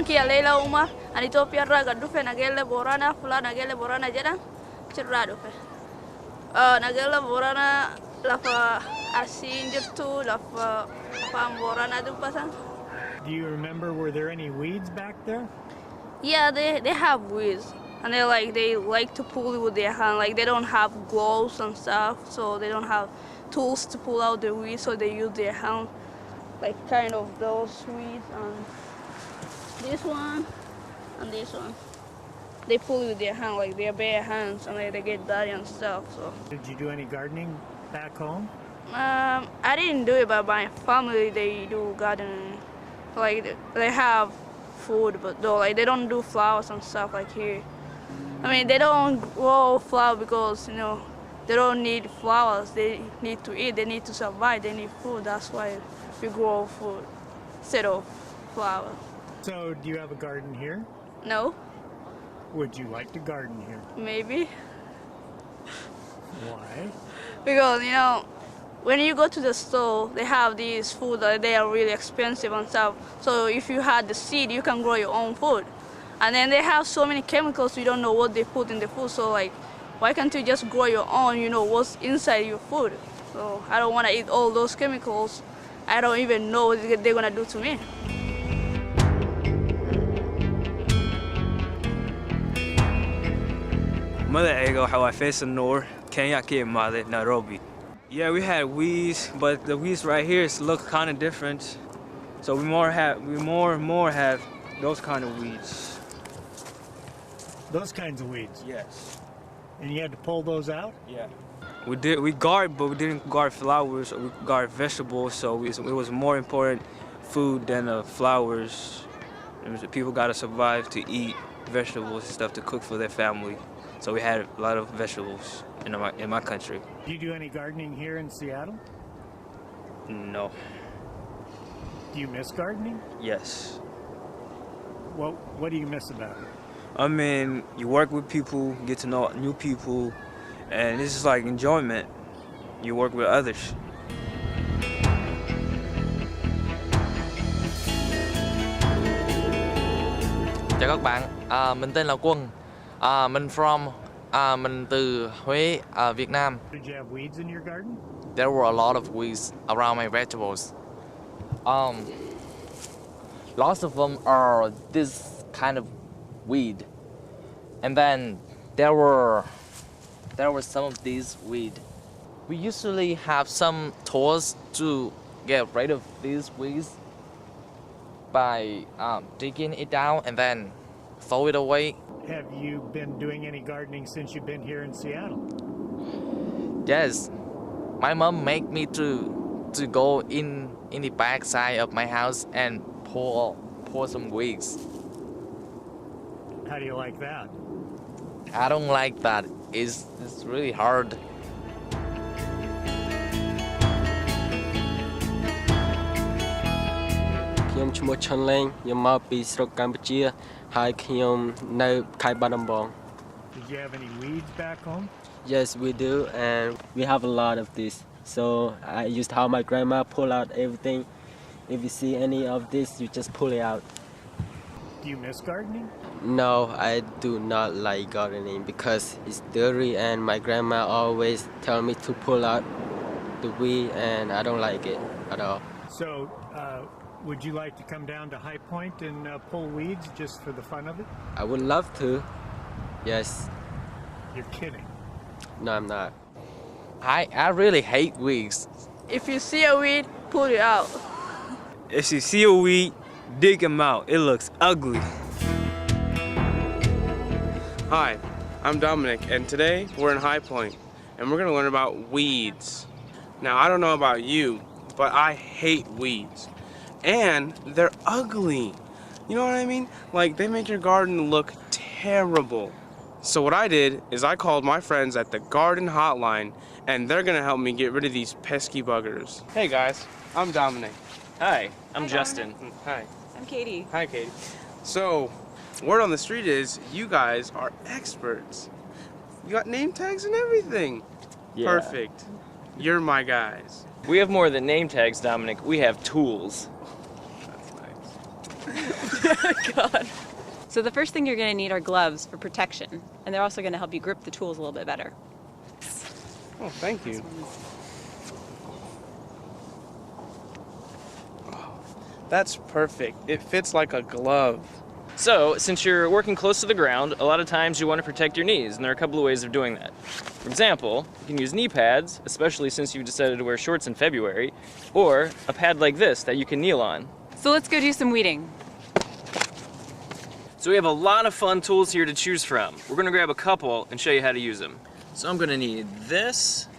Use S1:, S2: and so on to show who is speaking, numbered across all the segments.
S1: kia leila uma ani Ethiopia raga dufe nagelle borana fula nagelle borana jedhan chirra dufe nagelle borana lafa arsiin jirtu lafa afaan borana dubbatan.
S2: Do you remember, were there any weeds back there?
S1: Yeah, they have weeds, and they like to pull it with their hand. Like they don't have gloves and stuff, so they don't have tools to pull out the weeds, so they use their hand, like kind of those weeds and this one and this one. They pull it with their hand, like their bare hands, and they get dirty and stuff. So.
S2: Did you do any gardening back home?
S1: I didn't do it, but my family they do gardening. Like they have food, but though like they don't do flowers and stuff like here. I mean they don't grow flowers because they don't need flowers. They need to eat. They need to survive. They need food. That's why we grow food instead of flowers.
S2: So do you have a garden here?
S1: No.
S2: Would you like to garden here?
S1: Maybe.
S2: Why?
S1: Because when you go to the store, they have these food that they are really expensive and stuff. So if you had the seed, you can grow your own food. And then they have so many chemicals, you don't know what they put in the food. So like, why can't you just grow your own, what's inside your food? So I don't want to eat all those chemicals. I don't even know what they're going to do to me.
S3: Magacayga waxa waa Faisal Noor, Kenya ka imaaday Nairobi. Yeah, we had weeds, but the weeds right here look kind of different. So we more and more have those kind of weeds.
S2: Those kinds of weeds?
S3: Yes.
S2: And you had to pull those out?
S3: Yeah. We guard, but we didn't guard flowers. We guard vegetables, so it was more important food than flowers. People got to survive to eat vegetables and stuff to cook for their family. So we had a lot of vegetables in my country.
S2: Do you do any gardening here in Seattle?
S3: No.
S2: Do you miss gardening?
S3: Yes.
S2: Well, what do you miss about it?
S3: I mean, you work with people, get to know new people, and it's just like enjoyment. You work with others.
S4: Chào các bạn, mình tên là Quân. Mình mình từ Huế, Việt Nam.
S2: Did you have weeds in your garden?
S4: There were a lot of weeds around my vegetables. Lots of them are this kind of weed, and then there were some of these weed. We usually have some tools to get rid of these weeds by digging it down and then throw it away.
S2: Have you been doing any gardening since you've been here in Seattle?
S4: Yes, my mom made me to go in the back side of my house and pull some weeds.
S2: How do you like that?
S4: I don't like that. It's really hard.
S5: I'm Chmo Chunling, your mouth be struck Cambodia, Hi Kim, no Kai Badambong.
S2: Did you have any weeds back home?
S5: Yes, we do, and we have a lot of this. So I used how my grandma pull out everything. If you see any of this, you just pull it out.
S2: Do you miss gardening?
S5: No, I do not like gardening because it's dirty, and my grandma always tell me to pull out the weed, and I don't like it at all.
S2: So, would you like to come down to High Point and pull weeds just for the fun of it?
S5: I would love to. Yes.
S2: You're kidding.
S5: No, I'm not.
S4: I really hate weeds.
S1: If you see a weed, pull it out.
S3: If you see a weed, dig them out. It looks ugly.
S6: Hi, I'm Dominic, and today we're in High Point, and we're gonna learn about weeds. Now, I don't know about you, but I hate weeds. And they're ugly. You know what I mean? Like, they make your garden look terrible. So what I did is I called my friends at the Garden Hotline, and they're gonna help me get rid of these pesky buggers. Hey guys, I'm Dominic.
S7: Hi, I'm Justin.
S6: Hi.
S8: I'm Katie.
S6: Hi, Katie. So, word on the street is you guys are experts. You got name tags and everything.
S7: Yeah.
S6: Perfect. You're my guys.
S7: We have more than name tags, Dominic. We have tools.
S6: That's nice.
S8: God. So the first thing you're going to need are gloves for protection, and they're also going to help you grip the tools a little bit better.
S6: Oh, thank you. Oh, that's perfect. It fits like a glove.
S7: So, since you're working close to the ground, a lot of times you want to protect your knees, and there are a couple of ways of doing that. For example, you can use knee pads, especially since you decided to wear shorts in February, or a pad like this that you can kneel on.
S8: So let's go do some weeding.
S7: So we have a lot of fun tools here to choose from. We're gonna grab a couple and show you how to use them. So I'm gonna need this.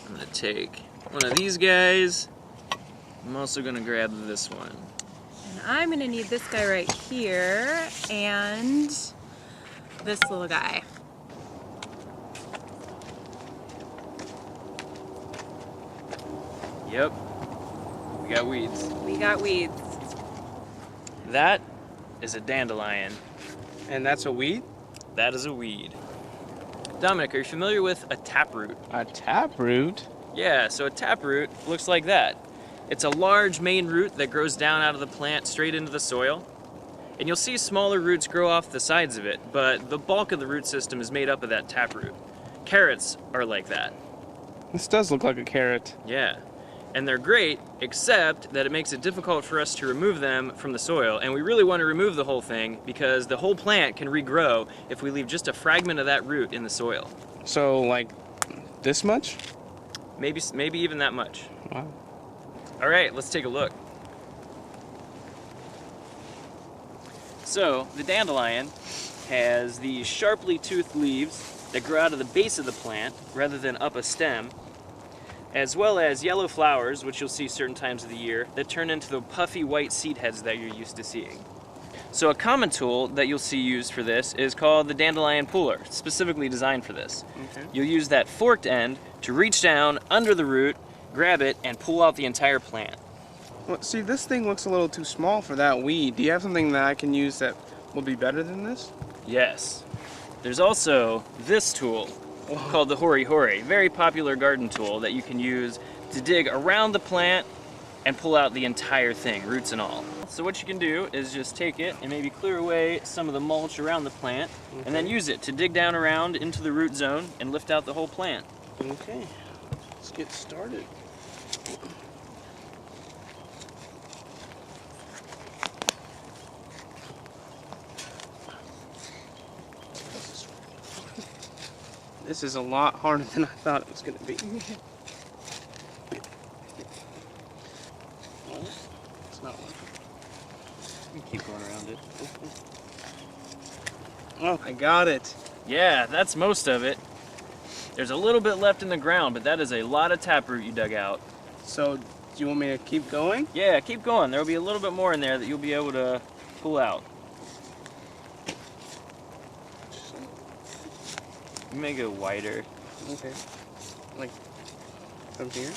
S7: I'm gonna take one of these guys. I'm also gonna grab this one.
S8: And I'm going to need this guy right here, and this little guy.
S7: Yep, we got weeds.
S8: We got weeds.
S7: That is a dandelion.
S6: And that's a weed?
S7: That is a weed. Dominic, are you familiar with a taproot?
S6: A taproot?
S7: Yeah, so a taproot looks like that. It's a large main root that grows down out of the plant straight into the soil. And you'll see smaller roots grow off the sides of it, but the bulk of the root system is made up of that taproot. Carrots are like that.
S6: This does look like a carrot.
S7: Yeah. And they're great, except that it makes it difficult for us to remove them from the soil. And we really want to remove the whole thing because the whole plant can regrow if we leave just a fragment of that root in the soil.
S6: So, like, this much?
S7: Maybe even that much.
S6: Wow.
S7: All right, let's take a look. So, the dandelion has these sharply toothed leaves that grow out of the base of the plant rather than up a stem, as well as yellow flowers, which you'll see certain times of the year, that turn into the puffy white seed heads that you're used to seeing. So a common tool that you'll see used for this is called the dandelion puller, specifically designed for this.
S6: Okay.
S7: You'll use that forked end to reach down under the root, grab it, and pull out the entire plant.
S6: Well, see, this thing looks a little too small for that weed. Do you have something that I can use that will be better than this?
S7: Yes. There's also this tool called the hori hori, very popular garden tool that you can use to dig around the plant and pull out the entire thing, roots and all. So what you can do is just take it and maybe clear away some of the mulch around the plant, and then use it to dig down around into the root zone and lift out the whole plant.
S6: Okay, let's get started. This is a lot harder than I thought it was going to be. Well, it's not working.
S7: You can keep going around it.
S6: Oh, I got it.
S7: Yeah, that's most of it. There's a little bit left in the ground, but that is a lot of taproot you dug out.
S6: So, do you want me to keep going?
S7: Yeah, keep going. There'll be a little bit more in there that you'll be able to pull out. You may go wider.
S6: Okay. Like, from here?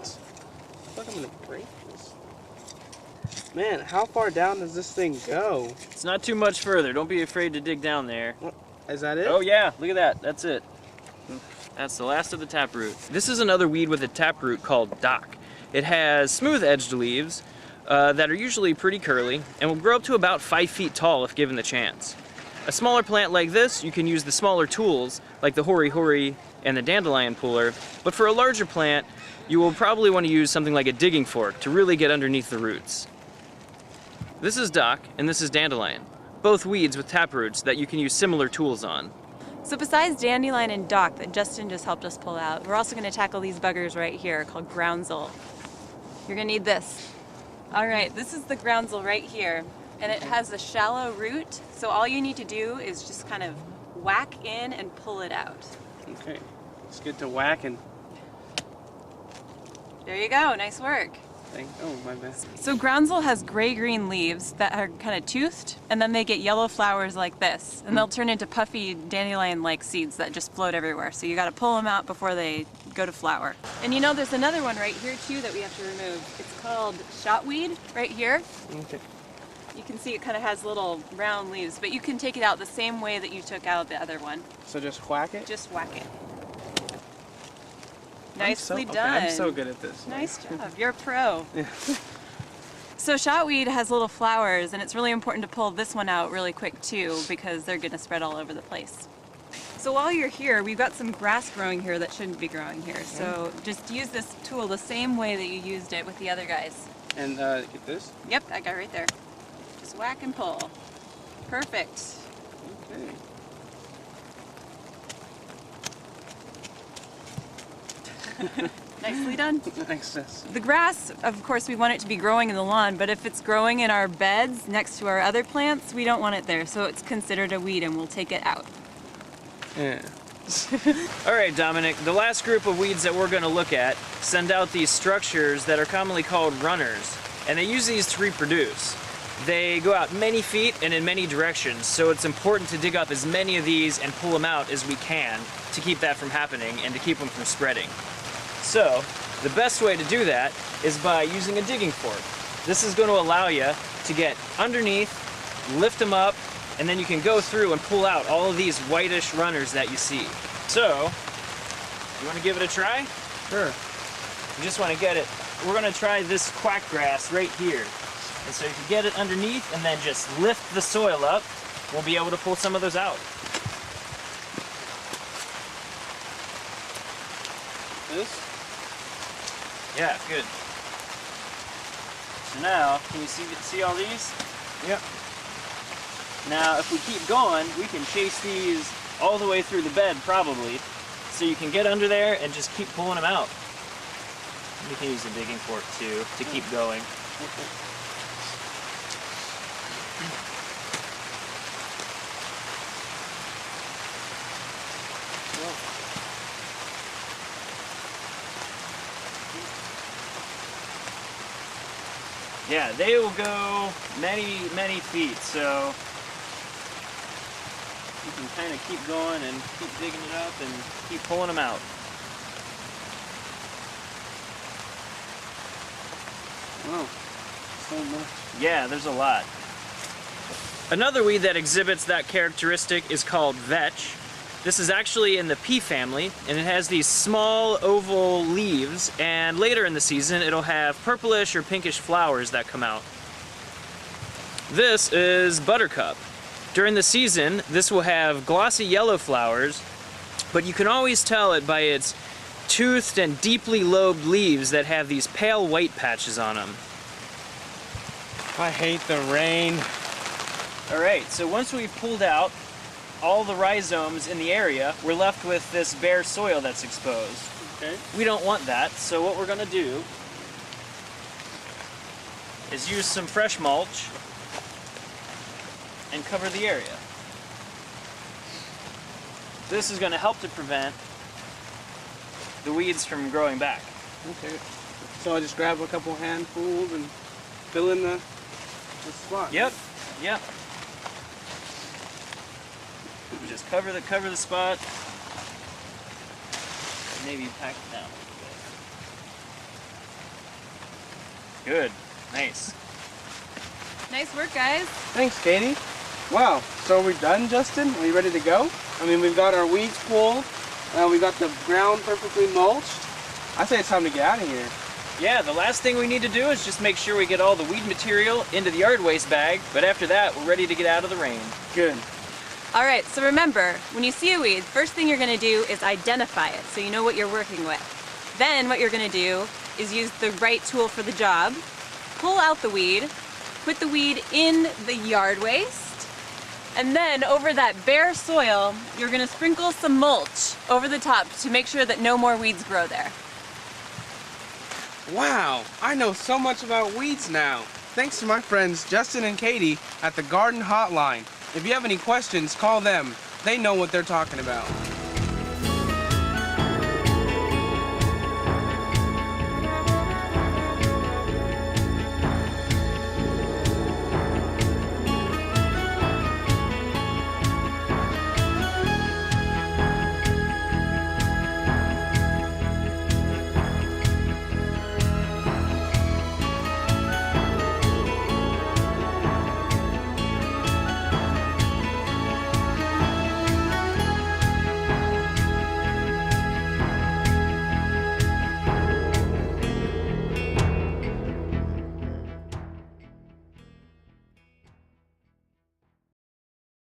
S6: I feel like I'm gonna break this. Man, how far down does this thing go?
S7: It's not too much further. Don't be afraid to dig down there.
S6: What? Is that it?
S7: Oh yeah, look at that. That's it. That's the last of the taproot. This is another weed with a taproot called dock. It has smooth-edged leaves that are usually pretty curly and will grow up to about 5 feet tall if given the chance. A smaller plant like this, you can use the smaller tools like the hori hori and the dandelion puller, but for a larger plant, you will probably want to use something like a digging fork to really get underneath the roots. This is dock and this is dandelion, both weeds with taproots that you can use similar tools on.
S8: So besides dandelion and dock that Justin just helped us pull out, we're also going to tackle these buggers right here called groundsel. You're going to need this. All right, this is the groundsel right here, and it has a shallow root, so all you need to do is just kind of whack in and pull it out.
S6: Okay, let's get to whacking.
S8: There you go, nice work.
S6: Oh, my bad.
S8: So groundsel has gray-green leaves that are kind of toothed, and then they get yellow flowers like this, and they'll turn into puffy dandelion-like seeds that just float everywhere. So you got to pull them out before they go to flower. And you know, there's another one right here too that we have to remove. It's called shotweed right here.
S6: Okay.
S8: You can see it kind of has little round leaves, but you can take it out the same way that you took out the other one.
S6: So just whack it?
S8: Just whack it. Nicely done.
S6: Okay, I'm so good at this.
S8: Nice job. You're a pro.
S6: Yeah.
S8: So shotweed has little flowers, and it's really important to pull this one out really quick too, because they're gonna spread all over the place. So while you're here, we've got some grass growing here that shouldn't be growing here. So just use this tool the same way that you used it with the other guys.
S6: And get this?
S8: Yep, that guy right there. Just whack and pull. Perfect.
S6: Okay.
S8: Nicely done.
S6: Thanks, sis.
S8: The grass, of course, we want it to be growing in the lawn, but if it's growing in our beds next to our other plants, we don't want it there. So it's considered a weed and we'll take it out.
S6: Yeah.
S7: All right, Dominic, the last group of weeds that we're going to look at send out these structures that are commonly called runners, and they use these to reproduce. They go out many feet and in many directions, so it's important to dig up as many of these and pull them out as we can to keep that from happening and to keep them from spreading. So, the best way to do that is by using a digging fork. This is going to allow you to get underneath, lift them up, and then you can go through and pull out all of these whitish runners that you see. So, you want to give it a try?
S6: Sure.
S7: You just want to get it. We're going to try this quack grass right here. And so you can get it underneath and then just lift the soil up. We'll be able to pull some of those out.
S6: This?
S7: Yeah, good. So now, can you see all these?
S6: Yep.
S7: Now, if we keep going, we can chase these all the way through the bed, probably. So you can get under there and just keep pulling them out. You can use a digging fork, too, to keep going. Yeah, they will go many, many feet, so you can kind of keep going and keep digging it up and keep pulling them out.
S6: Wow. So much.
S7: Yeah, there's a lot. Another weed that exhibits that characteristic is called vetch. This is actually in the pea family, and it has these small oval leaves, and later in the season it'll have purplish or pinkish flowers that come out. This is buttercup. During the season, this will have glossy yellow flowers, but you can always tell it by its toothed and deeply lobed leaves that have these pale white patches on them.
S6: I hate the rain.
S7: Alright, so once we've pulled out all the rhizomes in the area, we're left with this bare soil that's exposed.
S6: Okay.
S7: We don't want that, so what we're going to do is use some fresh mulch and cover the area. This is going to help to prevent the weeds from growing back.
S6: Okay. So I just grab a couple handfuls and fill in the spot.
S7: Yep, yep. Just cover the spot. Maybe pack it down a little bit. Good. Nice.
S8: Nice work, guys.
S6: Thanks, Katie. Wow. So are we done, Justin? Are we ready to go? I mean, we've got our weeds pulled. We got the ground perfectly mulched. I say it's time to get out of here.
S7: Yeah, the last thing we need to do is just make sure we get all the weed material into the yard waste bag, but after that, we're ready to get out of the rain.
S6: Good.
S8: All right, so remember, when you see a weed, first thing you're gonna do is identify it so you know what you're working with. Then what you're gonna do is use the right tool for the job, pull out the weed, put the weed in the yard waste, and then over that bare soil, you're gonna sprinkle some mulch over the top to make sure that no more weeds grow there.
S6: Wow, I know so much about weeds now. Thanks to my friends Justin and Katie at the Garden Hotline. If you have any questions, call them. They know what they're talking about.